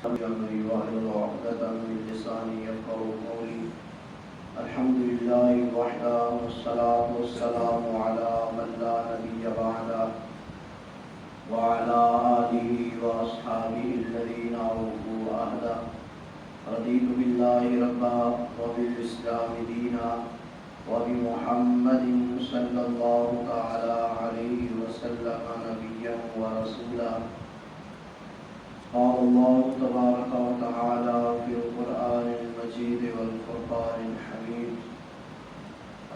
أمري واحلل عقدة من لساني يفقهوا قولي. الحمد لله وحده والصلاة والسلام على من لا نبي بعده وعلى آله وأصحابه الذين أوفوا عهده. رضيت بالله ربا وبالإسلام دينا وبمحمد صلى الله تعالى عليه وسلم نبيا ورسولا. قال الله تبارك وتعالى في القرآن المجيد والفرقان الحميد: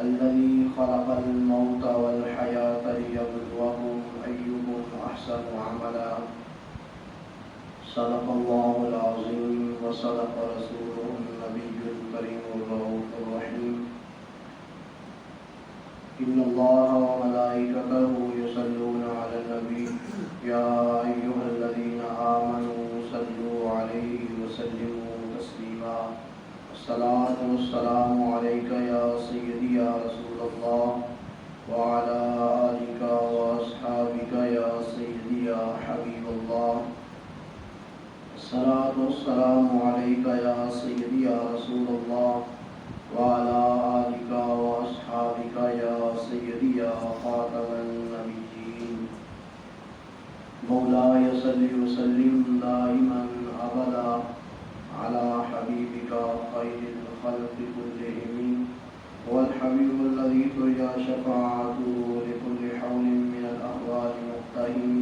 الذي خلق الموت والحياة ليبلوكم أيكم أحسن عملا. صدق الله العظيم وصدق رسوله النبي الكريم الرؤوف الرحيم. إن الله وملائكته يصلون على النبي يا أيها الذين آمنوا صلوا عليه وسلموا تسليما. الصلاة والسلام عليك يا سيدي يا رسول الله وعلى آلك وأصحابك يا سيدي يا حبيب الله. الصلاة والسلام عليك يا سيدي يا رسول الله وعلى آلك وأصحابك يا سيدي يا خاتم النبيين. مولاي صل وسلم دائما أبدا على حبيبك خير الخلق كلهم، هو الحبيب الذي ترجى شفاعته لكل حول من الأهوال مقتهم.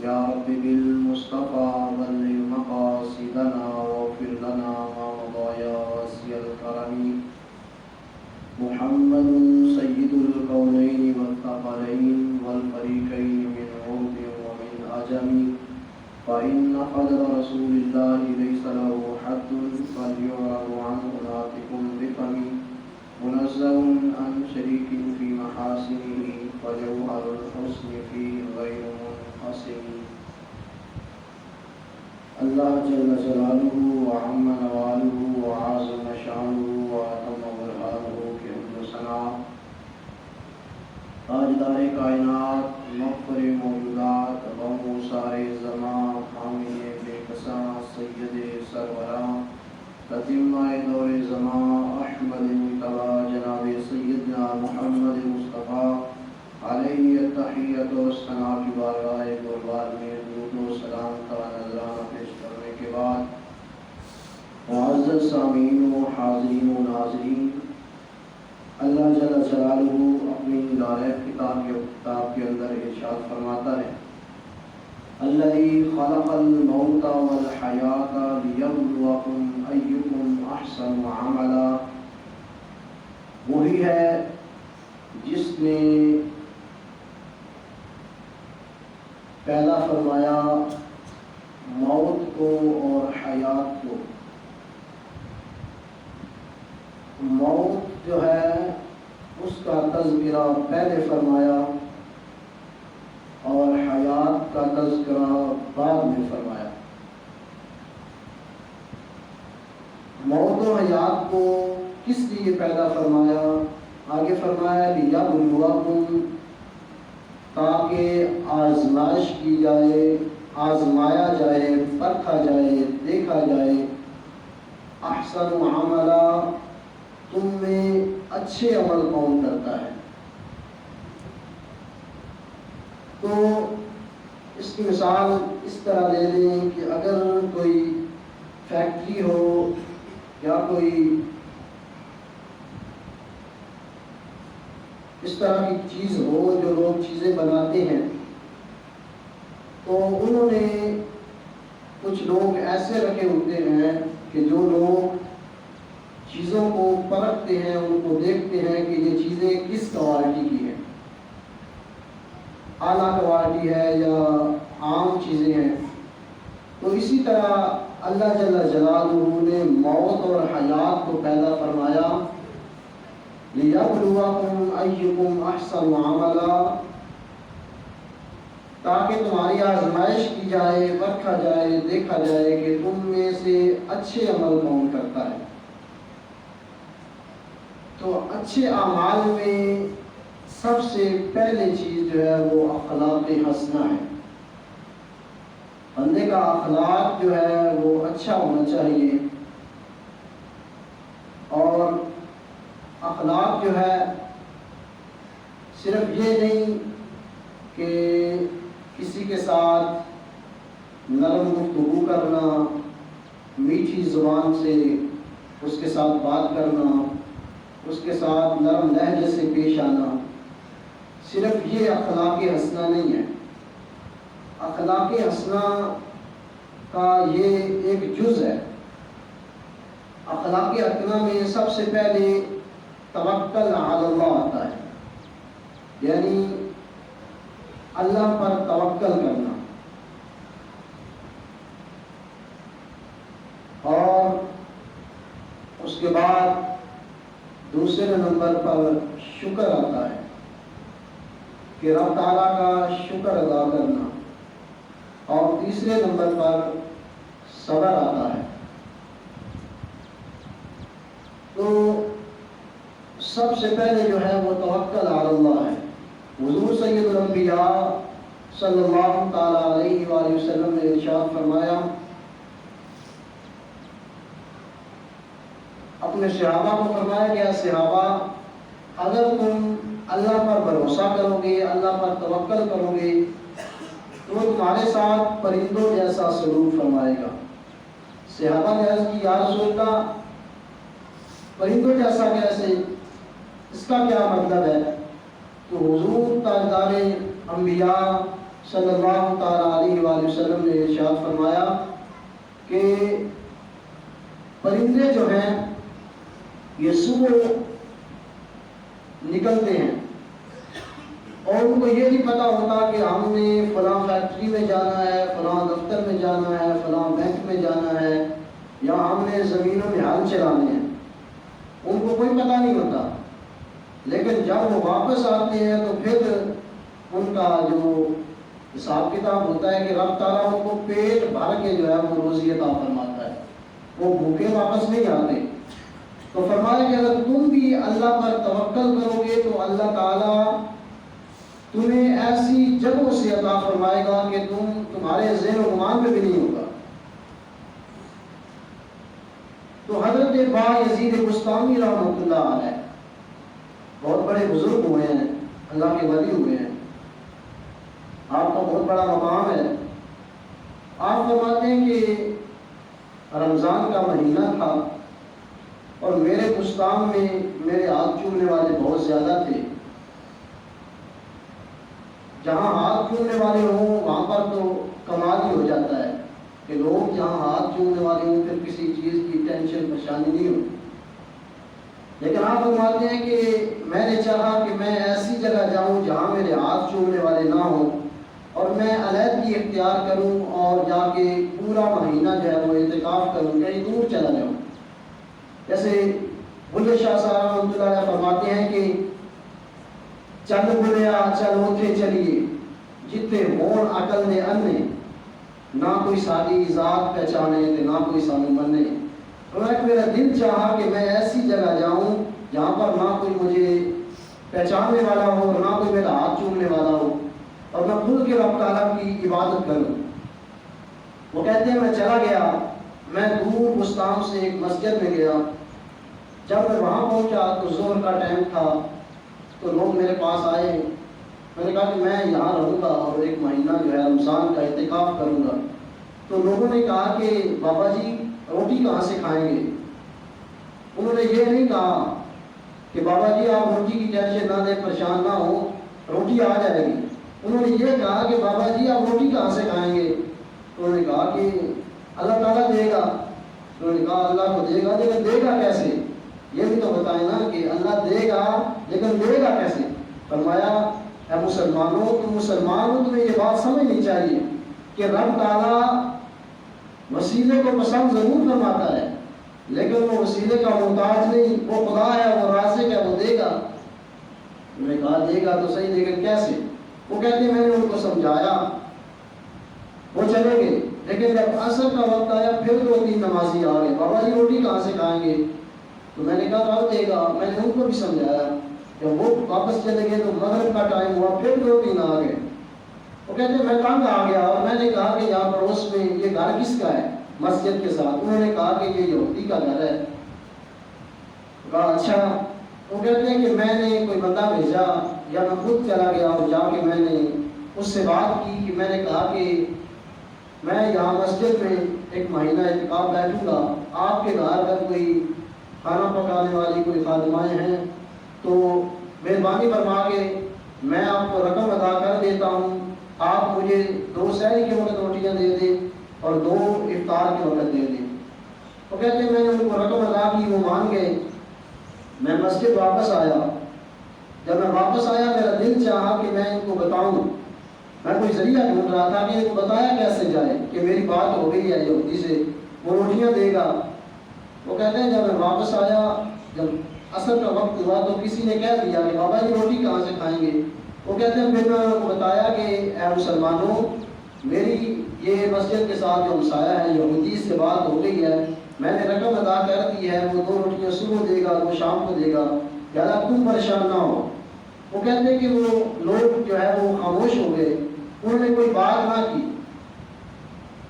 يا رب بالمصطفى بلغ مقاصدنا واغفر لنا ما مضى يا واسع الكرم. محمد سيد الكونين والثقلين والفريقين من عرب ومن عجم، فإن قدر رسول الله ليس له حد فليعرض عنه ناطق بفم. منزه عن شريك في محاسنه فجوهر الحسن فيه غير منقسم. اللہ جل جلالہ وعم نوالہ وعظم شانہ وعظم برہانہ کے حمد و ثنا تاجدار کائنات، مغفر موجودات، غم و سارے زمان، حامی بے کساں، سید سروراں، تتمہ دور زمان، احمد مجتبی جناب سیدنا محمد مصطفیٰ علیہ التحیۃ والثناء کی بارگاہ قربان میں درود و سلام کا نذرانہ پیش کرنے کے بعد، معزز سامعین و حاضرین و ناظرین، اللہ جل جلالہ اپنی لارح کتاب کے اندر ارشاد فرماتا ہے: الذی خلق الموت والحیاۃ لیبلوکم ایکم احسن عملا. وہی ہے جس نے پیدا فرمایا موت کو اور حیات کو. موت جو ہے اس کا تذکرہ پہلے فرمایا اور حیات کا تذکرہ بعد میں فرمایا. موت و حیات کو کس لیے پیدا فرمایا؟ آگے فرمایا لیبلوکم، تاکہ آزمائش کی جائے، آزمایا جائے، پرکھا جائے، دیکھا جائے. احسن عملا، تم میں اچھے عمل کون کرتا ہے. تو اس کی مثال اس طرح لے لیں کہ اگر کوئی فیکٹری ہو یا کوئی اس طرح کی چیز ہو جو لوگ چیزیں بناتے ہیں، تو انہوں نے کچھ لوگ ایسے رکھے ہوتے ہیں کہ جو لوگ چیزوں کو پرکھتے ہیں، ان کو دیکھتے ہیں کہ یہ چیزیں کس کوالٹی کی ہیں، اعلیٰ کوالٹی ہے یا عام چیزیں ہیں. تو اسی طرح اللہ جل جلالہ نے موت اور حیات کو پیدا فرمایا لیبلوکم ایکم احسن عملا، تاکہ تمہاری آزمائش کی جائے، پرکھا جائے، دیکھا جائے کہ تم میں سے اچھے عمل کون کرتا ہے. تو اچھے اعمال میں سب سے پہلے چیز جو ہے وہ اخلاق حسنہ ہے. بندے کا اخلاق جو ہے وہ اچھا ہونا چاہیے، اور اخلاق جو ہے صرف یہ نہیں کہ کسی کے ساتھ نرم گفتگو کرنا، میٹھی زبان سے اس کے ساتھ بات کرنا، اس کے ساتھ نرم لہجے سے پیش آنا، صرف یہ اخلاق حسنہ نہیں ہے۔ اخلاق حسنہ کا یہ ایک جز ہے۔ اخلاق حسنہ میں سب سے پہلے توکل علی اللہ آتا ہے، یعنی اللہ پر توکل کرنا، اور اس کے بعد دوسرے نمبر پر شکر آتا ہے کہ رب تعالیٰ کا شکر ادا کرنا، اور تیسرے نمبر پر صبر آتا ہے۔ تو سب سے پہلے جو ہے وہ توکل علی اللہ ہے۔ حضور سید الانبیاء صلی اللہ تعالیٰ علیہ وآلہ وسلم نے ارشاد فرمایا، اپنے صحابہ کو فرمایا کہ صحابہ اگر تم اللہ پر بھروسہ کرو گے، اللہ پر توکل کرو گے، تو وہ تمہارے ساتھ پرندوں جیسا سلوک فرمائے گا۔ صحابہ نے عرض کی، یا رسول اللہ پرندوں جیسا کیسے، اس کا کیا مطلب ہے؟ تو حضور تاجدار انبیاء صلی اللہ تعالیٰ علیہ وآلہ وسلم نے ارشاد فرمایا کہ پرندے جو ہیں یہ صبح نکلتے ہیں اور ان کو یہ نہیں پتا ہوتا کہ ہم نے فلاں فیکٹری میں جانا ہے، فلاں دفتر میں جانا ہے، فلاں بینک میں جانا ہے، یا ہم نے زمینوں میں ہل چلانے ہیں، ان کو کوئی پتہ نہیں ہوتا۔ لیکن جب وہ واپس آتے ہیں تو پھر ان کا جو حساب کتاب ہوتا ہے کہ رب تعالیٰ ان کو پیٹ بھر کے جو ہے وہ روزی عطا فرماتا ہے، وہ بھوکے واپس نہیں آتے۔ تو فرمایا کہ اگر تم بھی اللہ پر توکل کرو گے تو اللہ تعالیٰ تمہیں ایسی جگہوں سے عطا فرمائے گا کہ تمہارے ذہن و گمان میں بھی نہیں ہوگا۔ تو حضرت با یزید بستامی رحمۃ اللہ علیہ بہت بڑے بزرگ ہوئے ہیں، اللہ کے ولی ہوئے ہیں، آپ کا بہت بڑا مقام ہے۔ آپ فرماتے ہیں کہ رمضان کا مہینہ تھا اور میرے بستان میں میرے ہاتھ چومنے والے بہت زیادہ تھے۔ جہاں ہاتھ چومنے والے ہوں وہاں پر تو کمال ہی ہو جاتا ہے کہ لوگ جہاں ہاتھ چومنے والے ہوں پھر کسی چیز کی ٹینشن پریشانی نہیں ہوتی۔ لیکن آپ فرماتے ہیں کہ میں نے چاہا کہ میں ایسی جگہ جاؤں جہاں میرے ہاتھ چومنے والے نہ ہوں، اور میں علیحدگی اختیار کروں اور جا کے پورا مہینہ جو ہے وہ اعتکاف کروں، کہیں دور چلا جاؤں۔ جیسے بلے شاہ صاحب رحمۃ اللہ علیہ فرماتے ہیں کہ چل بلیا چل اوتھے چلیے، جتھے ہون عقل نے انے، نہ کوئی ساری ذات پہچانے نہ کوئی سانو منے۔ میرا دل چاہا کہ میں ایسی جگہ جاؤں جہاں پر نہ کوئی مجھے پہچاننے والا ہو، نہ کوئی میرا ہاتھ چومنے والا ہو، اور میں کھل کے رب تعالیٰ کی عبادت کروں۔ وہ کہتے ہیں میں چلا گیا، میں دور بستان سے ایک مسجد میں گیا۔ جب میں وہاں پہنچا تو ظہر کا ٹائم تھا، تو لوگ میرے پاس آئے۔ میں نے کہا کہ میں یہاں رہوں گا اور ایک مہینہ جو ہے رمضان کا اعتکاف کروں گا۔ تو لوگوں نے کہا کہ بابا جی روٹی کہاں سے کھائیں گے؟ انہوں نے یہ نہیں کہا کہ بابا جی آپ روٹی کی ٹینشن نہ لیں، پریشان نہ ہو، روٹی آ جائے گی۔ انہوں نے یہ کہا کہ بابا جی آپ روٹی کہاں سے کھائیں گے؟ انہوں نے کہا کہ اللہ تعالیٰ دے گا۔ انہوں نے کہا اللہ کو دے گا، لیکن دے گا کیسے؟ یہ بھی تو بتائیں نا کہ اللہ دے گا لیکن دے گا کیسے؟ فرمایا اے مسلمانوں، تم مسلمان ہو، تمہیں یہ بات سمجھنی چاہیے کہ رب تعالیٰ وسیلے کو پسند ضرور فرماتا ہے، لیکن وہ وسیلے کا محتاج نہیں، وہ خدا ہے، وہ رازق ہے، وہ دے گا۔ انہوں نے کہا دے گا تو صحیح، لیکن کیسے؟ وہ کہتے ہیں میں نے ان کو سمجھایا، وہ چلے گئے، لیکن جب عصر کا وقت آیا پھر 2-3 نمازی آ گئے، بابا جی روٹی کہاں سے کھائیں گے؟ تو میں نے کہا رب دے گا۔ میں نے ان کو بھی سمجھایا۔ جب وہ واپس چلے گئے تو مغرب کا ٹائم ہوا، پھر 2-3 آ گئے۔ وہ کہتے ہیں میں تنگ آ گیا اور میں نے کہا کہ یہاں پڑوس میں یہ گھر کس کا ہے مسجد کے ساتھ؟ انہوں نے کہا کہ یہ یہودی کا گھر ہے۔ کہا اچھا۔ وہ کہتے ہیں کہ میں نے کوئی بندہ بھیجا یا میں خود چلا گیا اور جا کے میں نے اس سے بات کی کہ میں نے کہا کہ میں یہاں مسجد میں ایک مہینہ اعتکاف بیٹھوں گا، آپ کے گھر اگر کوئی کھانا پکانے والی کوئی خادمائیں ہیں تو مہربانی فرما کے میں آپ کو رقم ادا کر دیتا ہوں، آپ مجھے 2 سحری کے وقت روٹیاں دے دیں اور 2 افطار کے وقت دے دیں۔ وہ کہتے ہیں میں نے ان کو رقم ادا کی، وہ مان گئے۔ میں مسجد واپس آیا، جب میں واپس آیا میرا دل چاہا کہ میں ان کو بتاؤں، میں کوئی ذریعہ ڈھونڈ رہا تھا کہ ان کو بتایا کیسے جائے کہ میری بات ہو گئی ہے یہودی سے، وہ روٹیاں دے گا۔ وہ کہتے ہیں جب میں واپس آیا، جب عصر کا وقت ہوا تو کسی نے کہہ دیا کہ بابا یہ روٹی کہاں سے کھائیں گے؟ وہ کہتے ہیں پھر میں ان کو بتایا کہ اے مسلمانوں، میری یہ مسجد کے ساتھ جو ہمسایہ ہے یہودی سے بات ہو گئی ہے، میں نے رقم ادا کر دی ہے، وہ 2 روٹیاں صبح دے گا 2 شام کو دے گا، لہٰذا تم پریشان نہ ہو۔ وہ کہتے ہیں کہ وہ لوگ جو ہے وہ خاموش ہو گئے، انہوں نے کوئی بات نہ کی۔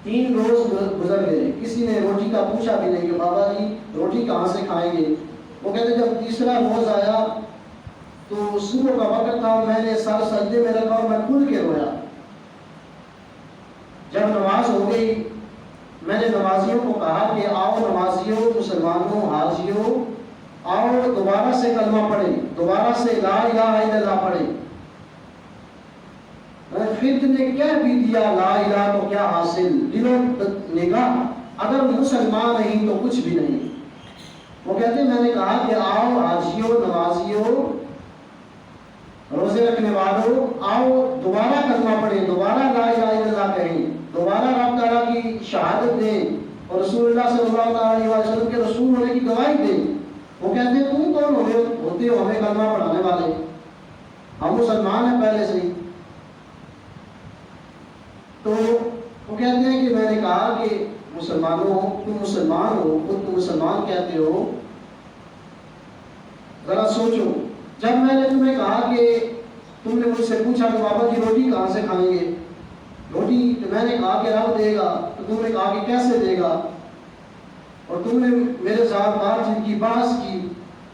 3 روز گزر گئے، کسی نے روٹی کا پوچھا بھی نہیں کہ بابا جی روٹی کہاں سے کھائیں گے۔ وہ کہتے ہیں جب تیسرا روز آیا تو صبح کا وقت تھا، میں نے سر سجدے میں رکھا اور میں کھل کے رویا۔ جب نماز ہو گئی میں نے نمازیوں کو کہا کہ آؤ نمازیوں، مسلمانوں، حاجیوں، آؤ دوبارہ سے کلمہ پڑھیں، دوبارہ سے لا الہ الا اللہ پڑھیں۔ پھر تم نے کہہ بھی دیا لا الہ تو کیا حاصل، دلوں نگاہ اگر مسلمان نہیں تو کچھ بھی نہیں۔ وہ کہتے ہیں میں نے کہا کہ آؤ حاجیوں، نمازیوں، روزے رکھنے والوں، آؤ دوبارہ کلمہ پڑھیں، دوبارہ لا الہ الا اللہ کہیں، دوبارہ رب تعالیٰ کی شہادت دیں اور رسول اللہ صلی اللہ علیہ وسلم کے رسول ہونے کی گواہی دیں۔ وہ کہتے ہیں تم کون ہوتے ہو ہمیں کلمہ پڑھانے والے؟ ہم مسلمان ہیں پہلے سے ہی۔ تو وہ کہتے ہیں کہ میں نے کہا کہ مسلمانوں، تم مسلمان ہو، خود تم مسلمان کہتے ہو، ذرا سوچو، جب میں نے تمہیں کہا کہ تم نے مجھ سے پوچھا کہ بابا جی روٹی کہاں سے کھائیں گے، روٹی تو میں نے کہا کہ رب دے گا، تو تم نے کہا کہ کیسے دے گا، اور تم نے میرے ساتھ بات چیت کی، بحث کی،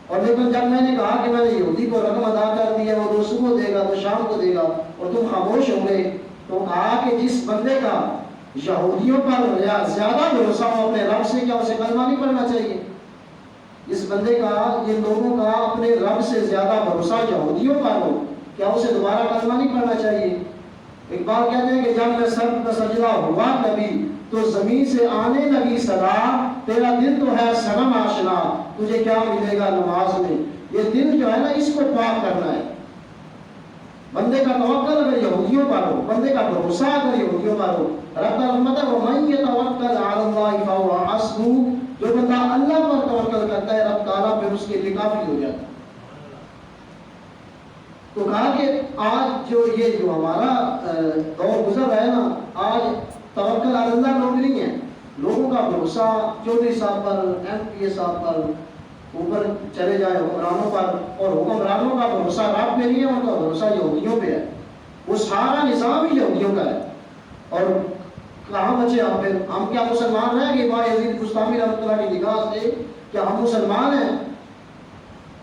اور لیکن جب میں نے کہا کہ میں نے یہودی کو رقم ادا کر دی ہے، وہ 2 صبح دے گا 2 شام کو دے گا، اور تم خاموش ہو گئے، تو کہا کہ جس بندے کا یہودیوں پر زیادہ بھروسہ ہو اپنے رب سے، کیا اسے کلمہ نہیں پڑھنا چاہیے؟ جس بندے کا، یہ لوگوں کا اپنے رب سے زیادہ بھروسہ یہودیوں پر ہو، کیا اسے دوبارہ کلمہ نہیں پڑھنا چاہیے؟ اقبال کہتے ہیں کہ جب میں سر پہ سجدہ ہوا کبھی تو زمین سے آنے لگی صدا، تیرا دل تو ہے صنم آشنا، تجھے کیا ملے گا نماز میں۔ یہ دل جو ہے نا، اس کو پاک کرنا ہے۔ بندے کا توکل اگر یہودیوں پر ہو، بندے کا بھروسہ اگر یہودیوں پر ہو، رب کا رحمت ہے وَمَن يَتَوَكَّلْ عَلَى اللَّهِ فَهُوَ حَسْبُهُ، جو بندہ اللہ پر توکل کرتا ہے رب تعالیٰ پھر اس کے لیے کافی ہو جاتا ہے۔ تو کہا کہ آج جو یہ جو ہمارا دور گزر رہا ہے نا، آج توکل علی اللہ لوگ نہیں ہیں، لوگوں کا بھروسہ چودھری صاحب پر، ایم پی اے صاحب پر، اوپر چلے جائے حکمرانوں پر، اور حکمرانوں کا بھروسہ رب پہ نہیں ہے، ان کا بھروسہ یہودیوں پہ ہے، وہ سارا نظام ہی یہودیوں کا ہے۔ اور کہاں بچے ہم پھر؟ ہم کیا مسلمان رہ گئے بایزید بستامی رحمۃ اللہ کی نگاہ سے؟ کیا ہم مسلمان ہیں؟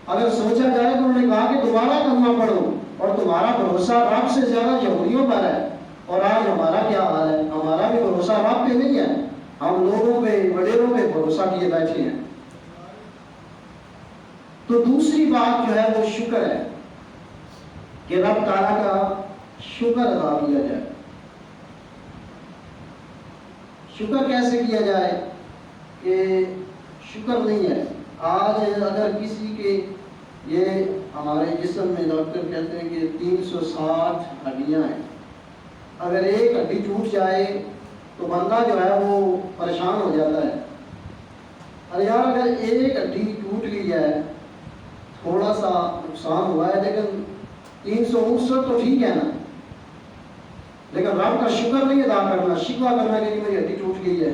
اگر سوچا جائے تو انہوں نے کہا کہ دوبارہ کلمہ پڑھو، اور تمہارا بھروسہ رب سے زیادہ یہودیوں پر ہے۔ اور آج ہمارا کیا حال ہے؟ ہمارا بھی بھروسہ رب پہ نہیں ہے، ہم لوگوں پہ، وڈیروں پہ بھروسہ کیے بیٹھے ہیں۔ تو دوسری بات جو ہے وہ شکر ہے، کہ رب تعالیٰ کا شکر ادا کیا جائے۔ شکر کیسے کیا جائے؟ کہ شکر نہیں ہے۔ آج اگر کسی کے، یہ ہمارے جسم میں ڈاکٹر کہتے ہیں کہ 360 ہڈیاں ہیں، اگر ایک ہڈی ٹوٹ جائے تو بندہ جو ہے وہ پریشان ہو جاتا ہے۔ ارے یار اگر ایک ہڈی ٹوٹ گئی ہے، تھوڑا سا نقصان ہوا ہے، لیکن 359 تو ٹھیک ہے نا، لیکن رب کا شکر نہیں ادا کرنا، شکوہ کرنا کہ میری ہڈی ٹوٹ گئی ہے۔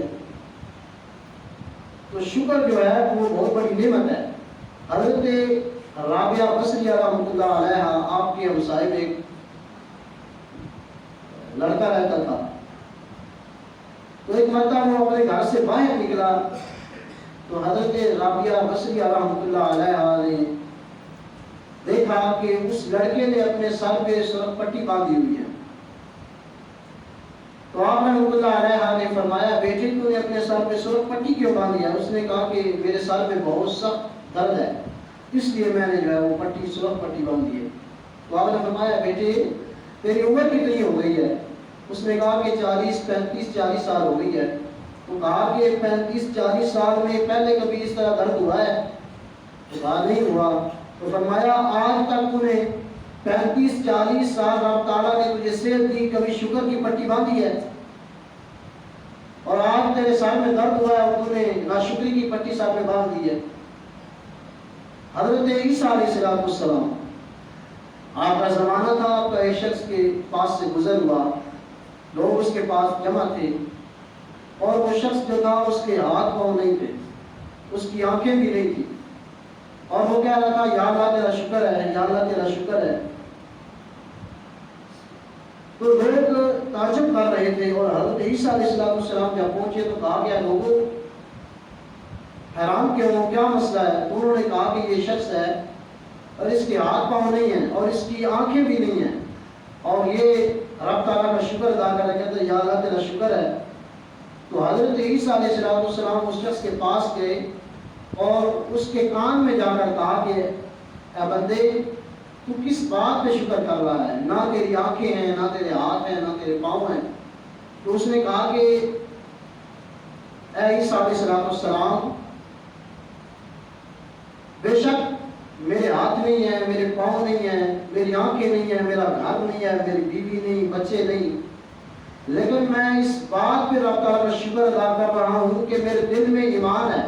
تو شکر جو ہے وہ بہت بڑی نعمت ہے۔ حضرت رابعہ بصریہ رحمۃ اللہ علیہ، آپ کے ہمسائے میں لڑتا رہتا تھا. تو ایک مرتبہ وہ اپنے گھر سے باہر نکلا تو حضرت رابعہ بصری رحمۃ اللہ علیہ نے دیکھا کہ اس لڑکے نے اپنے سر پہ سرخ پٹی باندھی ہوئی ہے. تو آپ رحمۃ اللہ علیہ نے فرمایا بیٹے تو نے اپنے سر پہ سرخ پٹی کیوں باندھی ہے؟ اس نے کہا کہ میرے سر پہ بہت سخت درد ہے اس لیے میں نے جو ہے وہ پٹی سرخ پٹی باندھی ہے. تو آپ نے فرمایا بیٹے تیری عمر کتنی ہو گئی ہے؟ اس نے کہا کہ 35-40 سال ہو گئی ہے. تو کہا کہ 35-40 سال میں پہلے کبھی اس طرح درد ہوا ہے؟ تو کہا نہیں ہوا. تو فرمایا آج تک تو نے 35-40 سال رب تعالیٰ نے تجھے صحت دی کبھی شکر کی پٹی باندھی ہے؟ اور آج تیرے سر میں درد ہوا ہے اور تو نے ناشکری کی پٹی سر میں باندھ دی ہے. حضرت عیسیٰ علیہ السلام آپ کا زمانہ تھا, آپ کا ایک شخص کے پاس سے گزر ہوا, لوگ اس کے پاس جمع تھے اور وہ شخص جو تھا اس کے ہاتھ پاؤں نہیں تھے, اس کی آنکھیں بھی نہیں تھی اور وہ کہہ رہا تھا یا اللہ تیرا شکر ہے, یا اللہ تیرا شکر ہے. تو لوگ تعجب کر رہے تھے اور حضرت عیسیٰ علیہ السلام جب پہنچے تو کہا گیا لوگوں حیران کیوں ہو, کیا مسئلہ ہے؟ انہوں نے کہا کہ یہ شخص ہے اور اس کے ہاتھ پاؤں نہیں ہیں اور اس کی آنکھیں بھی نہیں ہیں اور یہ رب تعالیٰ کا شکر ادا کر رہے کہتے ہیں یا اللہ تیرا شکر ہے. تو حضرت عیسیٰ علیہ السلام اس شخص کے پاس گئے اور اس کے کان میں جا کر کہا کہ اے بندے تو کس بات پہ شکر کر رہا ہے؟ نہ تیری آنکھیں ہیں, نہ تیرے ہاتھ ہیں, نہ تیرے پاؤں ہیں. تو اس نے کہا کہ اے عیسیٰ علیہ السلام بے شک میرے ہاتھ نہیں ہیں, میرے پاؤں نہیں ہیں, میری آنکھیں نہیں ہیں, میرا گھر نہیں ہے, میری بیوی نہیں, بچے نہیں, لیکن میں اس بات پہ رب تعالیٰ کا شکر ادا کر رہا ہوں کہ میرے دل میں ایمان ہے.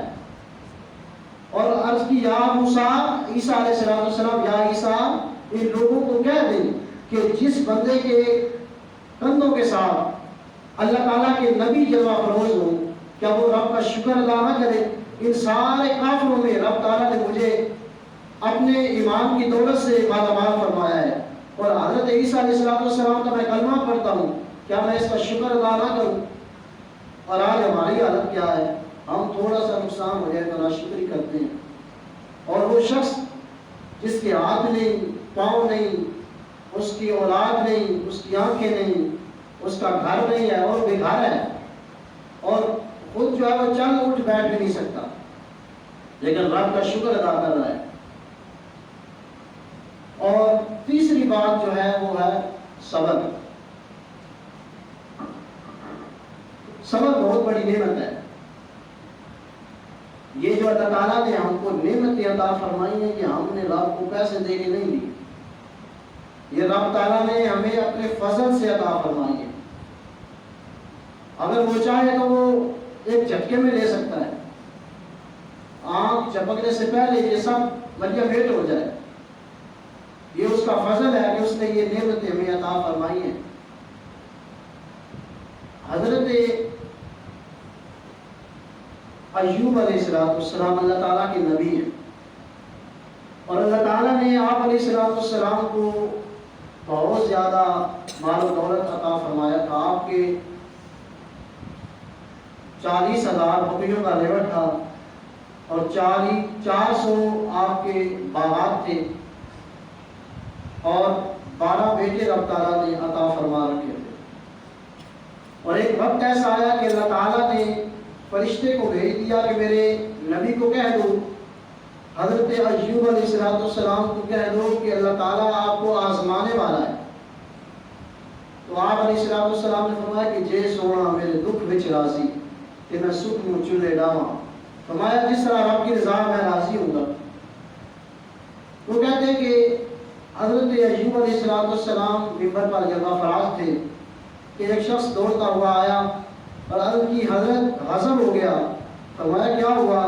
اور عرض کی یا موسیٰ, عیسیٰ علیہ السلام یا عیسیٰ ان لوگوں کو کہہ دیں کہ جس بندے کے کندھوں کے ساتھ اللہ تعالیٰ کے نبی جلوہ فروز ہوں کیا وہ رب کا شکر ادا نہ کرے؟ ان سارے کافروں میں رب تعالیٰ نے مجھے اپنے ایمان کی دولت سے مالا مال فرمایا ہے اور حضرت عیسیٰ علیہ السلام کا میں کلمہ پڑھتا ہوں, کیا میں اس کا شکر ادا نہ کروں؟ اور آج ہماری حالت کیا ہے؟ ہم تھوڑا سا نقصان ہو جائے تو ناشکری کرتے ہیں. اور وہ شخص جس کے ہاتھ نہیں, پاؤں نہیں, اس کی اولاد نہیں, اس کی آنکھیں نہیں, اس کا گھر نہیں ہے اور بے گھر ہے اور خود جو ہے وہ چل اٹھ بیٹھ بھی نہیں سکتا, لیکن رب کا شکر ادا کر رہا ہے. اور تیسری بات جو ہے وہ ہے صبر. صبر بہت بڑی نعمت ہے. یہ جو اللہ تعالیٰ نے ہم کو نعمتیں عطا فرمائی ہیں کہ ہم نے رب کو پیسے دے کے نہیں دی, یہ رب تعالیٰ نے ہمیں اپنے فضل سے عطا فرمائی ہے. اگر وہ چاہے تو وہ ایک جھٹکے میں لے سکتا ہے, آنکھ چپکنے سے پہلے یہ سب ملیا بھیٹ ہو جائے. یہ اس کا فضل ہے کہ اس نے یہ نعمتیں ہمیں عطا فرمائی ہیں. حضرت ایوب علیہ السلام اللہ تعالیٰ کے نبی ہیں اور اللہ تعالیٰ نے آپ علیہ السلام کو بہت زیادہ مال و دولت عطا فرمایا تھا. آپ کے 40,000 بکریوں کا لیور تھا اور 400 آپ کے باغات تھے اور 12 بیٹے رب تعالیٰ نے عطا فرما رکھے تھے. اور ایک وقت ایسا آیا کہ اللہ تعالیٰ نے فرشتے کو بھیج دیا کہ میرے نبی کو کہہ دو, حضرت ایوب علیہ السلام کو کہہ دو کہ اللہ تعالیٰ آپ کو آزمانے والا ہے. تو آپ علیہ السلام نے فرمایا کہ جے سونا میرے دکھ وچ راضی کہ میں سکھ میں چولے ڈاواں. فرمایا جس طرح رب کی رضا میں راضی ہوں گا. وہ کہتے ہیں کہ حضرت ایوب علیہ السلام ممبر پر جگہ فراز تھے کہ ایک شخص دوڑتا ہوا آیا اور عرض کی حضرت غضب ہو گیا. فرمایا کیا ہوا؟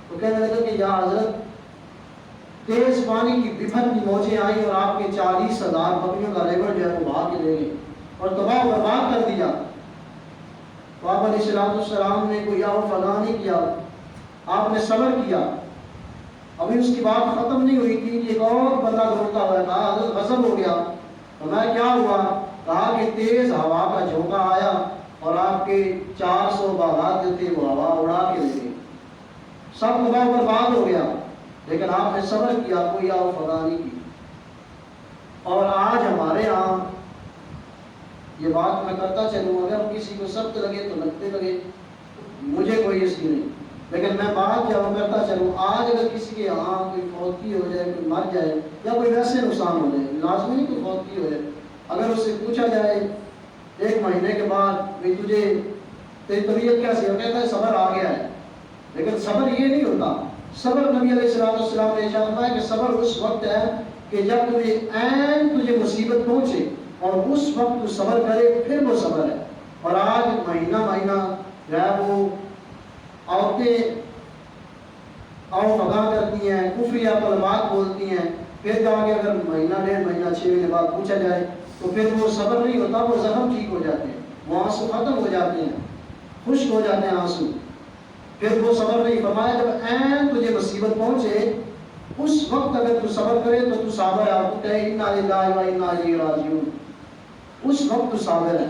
تو کہنے لگا کہ یا حضرت تیز پانی کی بفر کی موجیں آئیں اور آپ کے 40,000 بکریوں کا لیبر جو ہے وہ بھاگ کے لے گئے اور تباہ و برباد کر دیا. تو آپ علیہ السلام نے کوئی آؤ فلاں نہیں کیا, آپ نے صبر کیا. ابھی اس کی بات ختم نہیں ہوئی تھی کہ ایک اور بندہ دوڑتا ہوا تھا, حضرت غضب ہو گیا. فرمایا کیا ہوا؟ کہا کہ تیز ہوا کا جھونکا آیا اور آپ کے 400 باغات جو تھے وہ ہوا اڑا کے لے گئے، سب تباہ برباد ہو گیا، لیکن آپ نے صبر کیا، کوئی آؤ فدا نہیں کی۔ اور آج ہمارے ہاں یہ بات میں کرتا چلوں، اگر کسی کو سخت لگے تو لگتے لگے، مجھے کوئی اس کی نہیں، لیکن میں بات جب کرتا چلوں، آج اگر کسی کے یہاں کوئی فوتگی ہو جائے، کوئی مر جائے یا کوئی ویسے نقصان ہو جائے، لازمی نہیں کوئی فوتگی ہو جائے، اگر اس سے پوچھا جائے 1 مہینے کے بعد بھی تجھے تیری طبیعت کیسی ہے، کہتا ہے صبر آ گیا ہے، لیکن صبر یہ نہیں ہوتا۔ صبر نبی علیہ السلام نے ارشاد فرمایا کہ صبر اس وقت ہے کہ جب تجھے مصیبت پہنچے اور اس وقت تو صبر کرے، پھر وہ صبر ہے۔ اور آج مہینہ جو ہے وہ عورتیں آؤ فغاں کرتی ہیں، کفریہ کلمات بولتی ہیں، پھر جا کے اگر مہینہ 1.5 مہینہ 6 مہینے بعد پوچھا جائے تو پھر وہ صبر نہیں ہوتا، وہ زخم ٹھیک ہو جاتے ہیں، وہ آنسو ختم ہو جاتے ہیں، خشک ہو جاتے ہیں آنسو، پھر وہ صبر نہیں۔ فرمایا جب تجھے مصیبت پہنچے اس وقت اگر تو صبر کرے تو تو صابر ہے، آپ کہے انا للہ و انا الیہ راجعون، اس وقت تو صابر ہے۔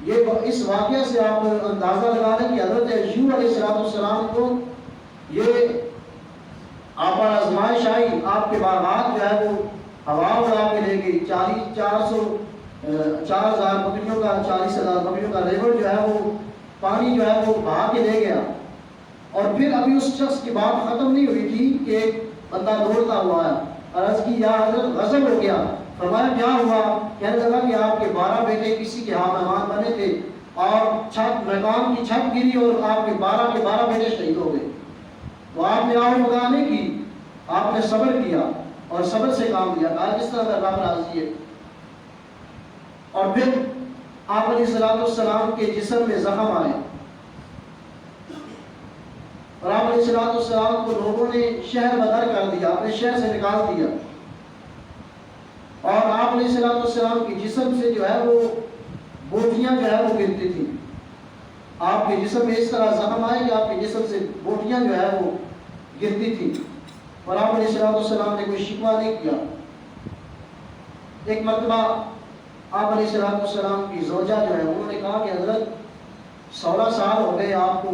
یہ اس واقعہ سے آپ اندازہ لگا لیں کہ حضرت ایوب علیہ السلام کو یہ آپ آزمائش آئی، آپ کے باغات جو ہے وہ ہوا اڑا کے لے گئی، 4000 بکریوں کا 40,000 بکریوں کا ریوڑ جو ہے وہ پانی جو ہے وہ بہا کے لے گیا۔ اور پھر ابھی اس شخص کی بات ختم نہیں ہوئی تھی کہ ایک بندہ دوڑتا ہوا ہے، عرض کی یا حضرت غضب ہو گیا۔ فرمایا کیا ہوا؟ کہنے لگا کہ آپ کے 12 بیٹے کسی کے ہاں مہمان بنے تھے اور مکان کی چھت گری اور آپ کے 12 بیٹے شہید ہو گئے۔ تو آپ نے آؤ مگا نہیں کی، آپ نے صبر کیا اور صبر سے کام لیا، کہا جس طرح اللہ راضی ہے۔ اور پھر آپ علیہ السلام کے جسم میں زخم آئے اور آپ علیہ السلام کو لوگوں نے شہر بدر کر دیا، اپنے شہر سے نکال دیا، اور آپ علیہ السلام کے جسم سے جو ہے وہ بوٹیاں جو ہے وہ گرتی تھیں۔ آپ کے جسم میں اس طرح زخم آئے کہ آپ کے جسم سے بوٹیاں جو ہے وہ گرتی تھیں، اور آپ علیہ السلام نے کوئی شکوہ نہیں کیا۔ ایک مرتبہ آپ علیہ السلام کی زوجہ جو ہے انہوں نے کہا کہ حضرت 16 سال ہو گئے آپ کو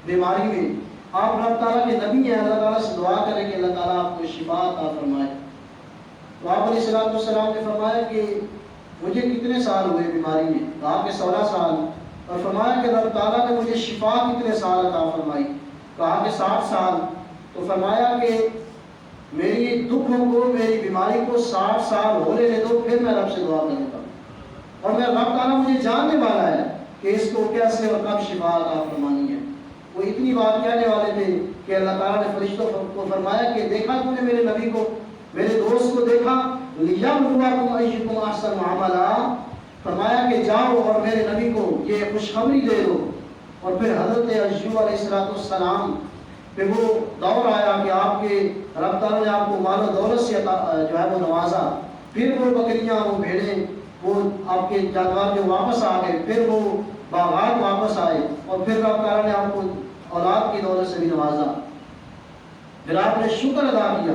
بیماری میں، آپ رب تعالیٰ کے نبی ہیں، اللہ تعالیٰ سے دعا کریں کہ اللہ تعالیٰ آپ کو شفا عطا فرمائے۔ تو آپ علیہ السلام نے فرمایا کہ مجھے کتنے سال ہوئے بیماری میں؟ کہا کہ 16 سال، اور فرمایا کہ رب تعالیٰ نے مجھے شفا کتنے سال عطا فرمائی؟ کہا کہ 60 سال۔ تو فرمایا کہ میری دکھوں کو، میری بیماری کو 60 سال ہو لینے دو، پھر میں رب سے دعا کروں گا، اور میں رب تعالیٰ مجھے جاننے والا ہے کہ اس کو کیسے اور کب شفا عطا فرمانی ہے۔ وہ اتنی بات کہنے والے تھے کہ اللہ تعالیٰ نے فرشتوں کو فرمایا کہ دیکھا تم نے میرے نبی کو، میرے دوست کو دیکھا، لِيَبْلُوَكُمْ أَيُّكُمْ أَحْسَنُ عَمَلًا، فرمایا کہ جاؤ اور میرے نبی کو یہ خوشخبری دے دو۔ اور پھر حضرت ایوب علیہ السلام پہ وہ دور آیا کہ آپ کے رب تعالیٰ نے آپ کو مال و دولت سے جو ہے وہ نوازا، پھر وہ بکریاں، وہ بھیڑیں، وہ آپ کے جانور جو واپس آ گئے، پھر وہ باغات واپس آئے، اور پھر رب تعالیٰ نے آپ کو اولاد کی دولت سے بھی نوازا۔ پھر آپ نے شکر ادا کیا،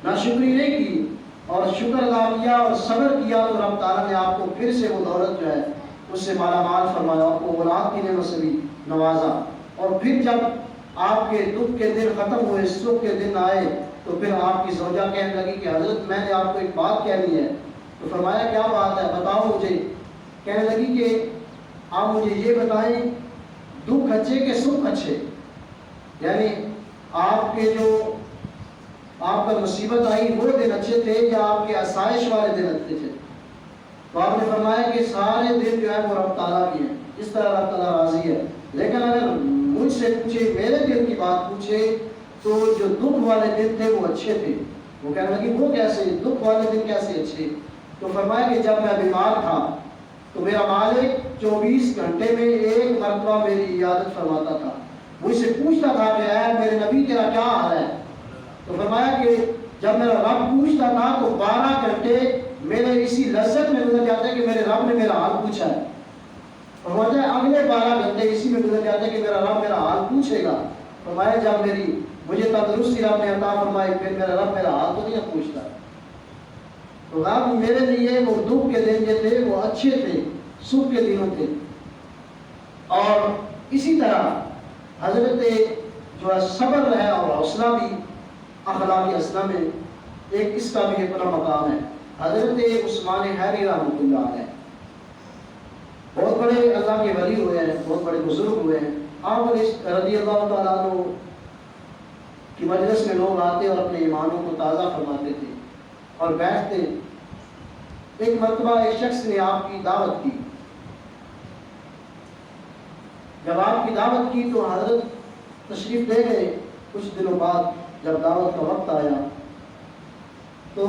ناشکری نہیں کی، اور شکر ادا کیا اور صبر کیا، تو رب تعالیٰ نے آپ کو پھر سے وہ دولت جو ہے اس سے مالا مال فرمایا، آپ کو اولاد کی نعمت سے بھی نوازا۔ اور پھر جب آپ کے دکھ کے دن ختم ہوئے، سکھ کے دن آئے، تو پھر آپ کی زوجہ کہنے لگی کہ حضرت میں نے آپ کو ایک بات کہنی ہے۔ تو فرمایا کیا بات ہے، بتاؤ مجھے۔ کہنے لگی کہ آپ مجھے یہ بتائیں دکھ اچھے کہ سکھ اچھے، یعنی آپ کے جو آپ پر مصیبت آئی وہ دن اچھے تھے یا آپ کے آسائش والے دن اچھے تھے؟ تو آپ نے فرمایا کہ سارے دن جو ہے وہ رب تعالیٰ کی ہیں، اس طرح رب تعالیٰ راضی ہے، لیکن اگر مجھ سے پوچھے، میرے دل کی بات پوچھے، تو جو دکھ والے دن تھے وہ اچھے تھے۔ وہ کہنے لگی وہ کیسے، دکھ والے دن کیسے اچھے؟ تو فرمایا کہ جب میں بیمار تھا تو میرا مالک 24 گھنٹے میں ایک مرتبہ میری عیادت فرماتا تھا، مجھ سے پوچھتا تھا کہ اے میرے نبی تیرا کیا حال ہے؟ تو فرمایا کہ جب میرا رب پوچھتا تھا تو 12 گھنٹے میرے اسی لذت میں گزر جاتے کہ میرے رب نے میرا حال پوچھا ہے، اور فرمایا اگلے 12 گھنٹے اسی میں گزر جاتے کہ میرا رب میرا حال پوچھے گا۔ فرمایا جب مجھے تندرستی رب نے عطا فرمائی، پھر میرا رب میرا حال تو نہیں پوچھتا۔ تو کہا میرے لیے وہ دکھ کے دن جو تھے وہ اچھے تھے، سکھ کے دنوں تھے. اور اسی طرح حضرت جو ہے صبر رہے اور حوصلہ بھی اخلاق اسلام میں ایک اس کا بھی اپنا مقام ہے. حضرت عثمان حیری رحمۃ اللہ علیہ بہت بڑے اللہ کے ولی ہوئے ہیں، بہت بڑے بزرگ ہوئے ہیں. آپ رضی اللہ تعالیٰ عنہ کی مجلس میں لوگ آتے اور اپنے ایمانوں کو تازہ فرماتے تھے اور بیٹھتے. ایک مرتبہ ایک شخص نے آپ کی دعوت کی. جب آپ کی دعوت کی تو حضرت تشریف لے گئے. کچھ دنوں بعد جب دعوت کا وقت آیا تو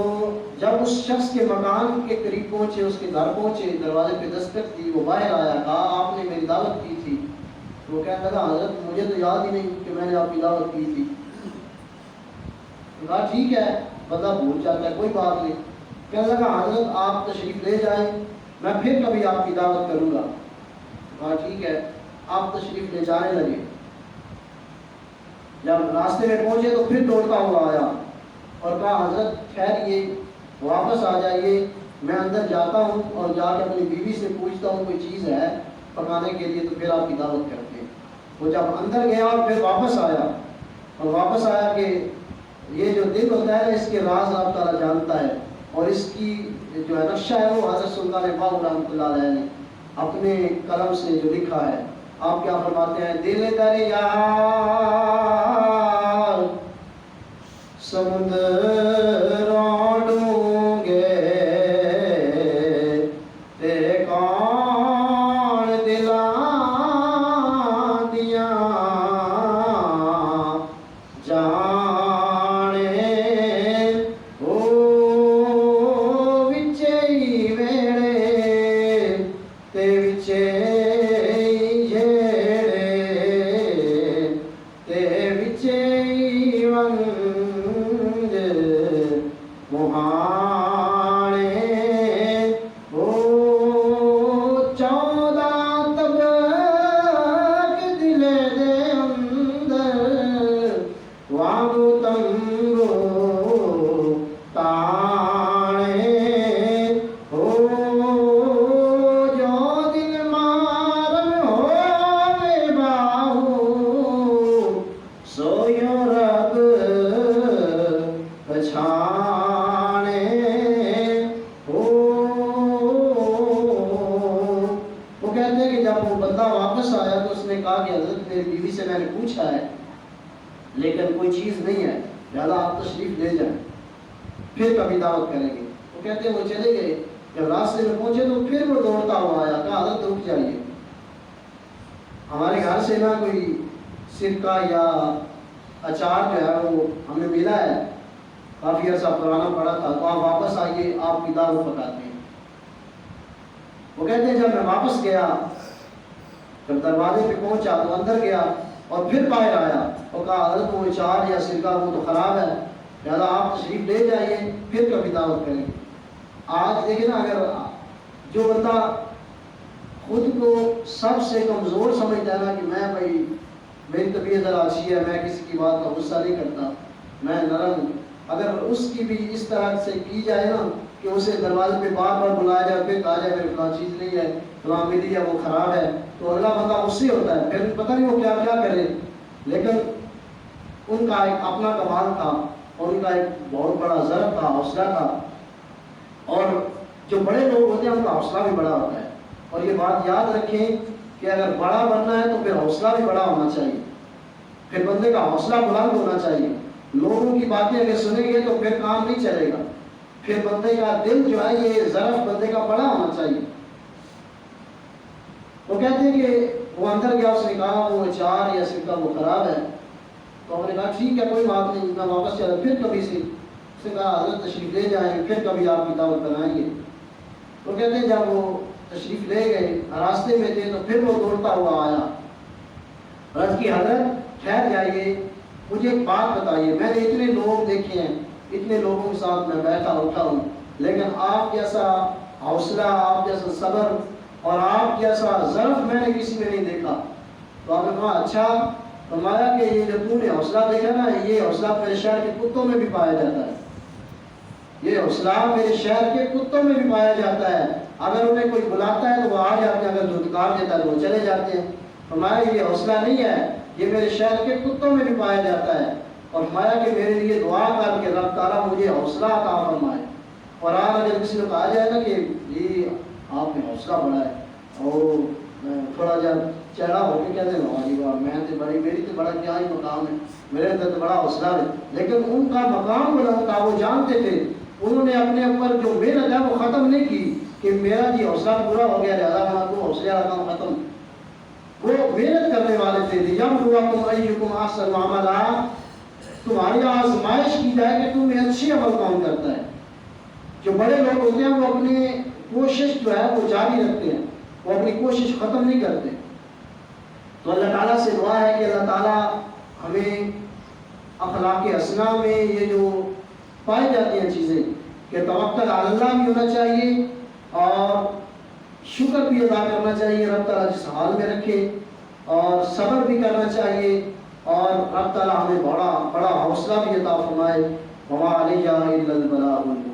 جب اس شخص کے مکان کے قریب پہنچے، اس کے گھر پہنچے، دروازے پہ دستک دی، وہ باہر آیا، کہا آپ نے میری دعوت کی تھی. وہ کہنے لگا حضرت مجھے تو یاد ہی نہیں کہ میں نے آپ کی دعوت کی تھی. کہا ٹھیک ہے، بندہ بھول جاتا ہے، کوئی بات نہیں. کہنے لگا حضرت آپ تشریف لے جائیں، میں پھر کبھی آپ کی دعوت کروں گا. کہا ٹھیک ہے. آپ تشریف لے جانے لگے. جب راستے میں پہنچے تو پھر دوڑتا ہوا آیا اور کہا حضرت ٹھہریے، واپس آ جائیے، میں اندر جاتا ہوں اور جا کے اپنی بیوی سے پوچھتا ہوں کوئی چیز ہے پکانے کے لیے تو پھر آپ کی دعوت کرتے ہیں. وہ جب اندر گیا اور پھر واپس آیا کہ یہ جو دل ہوتا ہے اس کے راز آپ تعالیٰ جانتا ہے، اور اس کی جو ہے نقشہ ہے وہ حضرت سلطان باہو رحمۃ اللہ علیہ نے اپنے قلم سے جو لکھا ہے. آپ کیا فرماتے ہیں؟ دل دریا سمندروں ڈونگے تے کون دلاں دیاں جانے او وچے ہی ویڑے تے وچے لیکن کوئی چیز نہیں ہے، لہٰذا آپ تشریف لے جائیں، پھر کبھی دعوت کریں گے. وہ کہتے ہیں وہ چلے گئے. جب راستے میں پہنچے تو پھر وہ دوڑتا ہوا آیا، کہا حضرت رک جائیے، ہمارے گھر سے نہ کوئی سرکہ یا اچار جو ہے وہ ہمیں ملا ہے، کافی عرصہ پرانا پڑا تھا، تو آپ واپس آئیے، آپ کی دعوت پکاتے ہیں. وہ کہتے ہیں جب میں واپس گیا، جب دروازے پہ پہنچا تو اندر گیا اور پھر باہر آیا اور کہا حضرت وہ اچار یا سرکہ وہ تو خراب ہے، لہٰذا آپ تشریف لے جائیے، پھر کبھی دعوت کریں. آج دیکھیں نا، اگر جو بندہ خود کو سب سے کمزور سمجھتا ہے نا کہ میں بھائی میری طبیعت ذرا اچھی ہے، میں کسی کی بات کا غصہ نہیں کرتا، میں نرم ہوں، اگر اس کی بھی اس طرح سے کی جائے نا کہ اسے دروازے پہ بار بار بلایا جائے، پھر کہا جائے پھر فلاں چیز نہیں ہے، فلاں ملی ہے وہ خراب ہے، تو اگلا بندہ اس سے ہوتا ہے، پھر پتہ نہیں وہ کیا کیا کرے. لیکن ان کا ایک اپنا کمال تھا اور ان کا ایک بہت بڑا ضرب تھا، حوصلہ تھا. اور جو بڑے لوگ ہوتے ہیں ان کا حوصلہ بھی بڑا ہوتا ہے. اور یہ بات یاد رکھیں کہ اگر بڑا بننا ہے تو پھر حوصلہ بھی بڑا ہونا چاہیے، پھر بندے کا حوصلہ بلند ہونا چاہیے. لوگوں کی باتیں اگر سنیں گے تو پھر کام نہیں چلے گا، پھر بندے کا دل جو ہے یہ ظرف بندے کا بڑا ہونا چاہیے. وہ کہتے ہیں کہ وہ اندر گیا، اس نے کہا وہ اچار یا سرکہ وہ خراب ہے. تو ہم نے کہا ٹھیک ہے کوئی بات نہیں، میں واپس چلا. پھر کبھی سے اس نے کہا حضرت تشریف لے جائیں، پھر کبھی آپ کی دعوت بنائیں گے. تو کہتے ہیں جب وہ تشریف لے گئے، راستے میں تھے تو پھر وہ دوڑتا ہوا آیا. عرض کی حضرت ٹھہر جائیے، مجھے ایک بات بتائیے، میں نے اتنے لوگ دیکھے ہیں، اتنے لوگوں کے ساتھ میں بیٹھا اٹھا ہوں، لیکن آپ جیسا حوصلہ، آپ جیسا صبر اور آپ جیسا ظرف میں نے کسی میں نہیں دیکھا. تو آپ نے کہا اچھا. فرمایا کہ یہ جو تم نے حوصلہ دیکھا نا، یہ حوصلہ میرے شہر کے کتوں میں بھی پایا جاتا ہے. یہ حوصلہ میرے شہر کے کتوں میں بھی پایا جاتا ہے، اگر انہیں کوئی بلاتا ہے تو وہ آ جاتے ہیں، اگر دھتکار دیتا ہے تو وہ چلے جاتے ہیں۔ فرمایا یہ حوصلہ نہیں ہے، یہ میرے شہر کے کتوں میں بھی پایا جاتا ہے۔ اور فرمایا کہ میرے لیے دعا کر کے رب تعالیٰ مجھے حوصلہ عطا فرمائے۔ اور اگر کسی کو کہا جائے نا کہ یہ آپ نے حوصلہ بڑھا ہے، اور تھوڑا جا چہرہ ہو کے کہتے ہیں ہاں جی واہ میں تو بڑی میری تو بڑا کیا ہی مقام ہے، میرے اندر تو بڑا حوصلہ ہے، لیکن ان کا مقام بلند تھا، وہ جانتے تھے، انہوں نے اپنے اوپر جو محنت ہے وہ ختم نہیں کی کہ میرا جی حوصلہ پورا ہو گیا لہٰذا میں آپ کو حوصلہ رکھا ہوں ختم۔ وہ محنت کرنے والے تھے، یبلوکم ایکم احسن عملا، تمہاری آزمائش کی جائے کہ تم اچھی عمل کون کرتا ہے۔ جو بڑے لوگ ہوتے ہیں وہ اپنی کوشش جو ہے وہ جاری رکھتے ہیں، وہ اپنی کوشش ختم نہیں کرتے۔ تو اللہ تعالیٰ سے دعا ہے کہ اللہ تعالیٰ ہمیں اخلاق حسنہ میں یہ جو پائی جاتی ہیں چیزیں کہ توکل علی اللہ بھی ہونا چاہیے اور شکر بھی ادا کرنا چاہیے، رب تعالیٰ جس حال میں رکھے، اور صبر بھی کرنا چاہیے، اور رب تعالیٰ ہمیں بڑا حوصلہ بھی عطا فرمائے۔ وما علیہ الا البلاغ المبین۔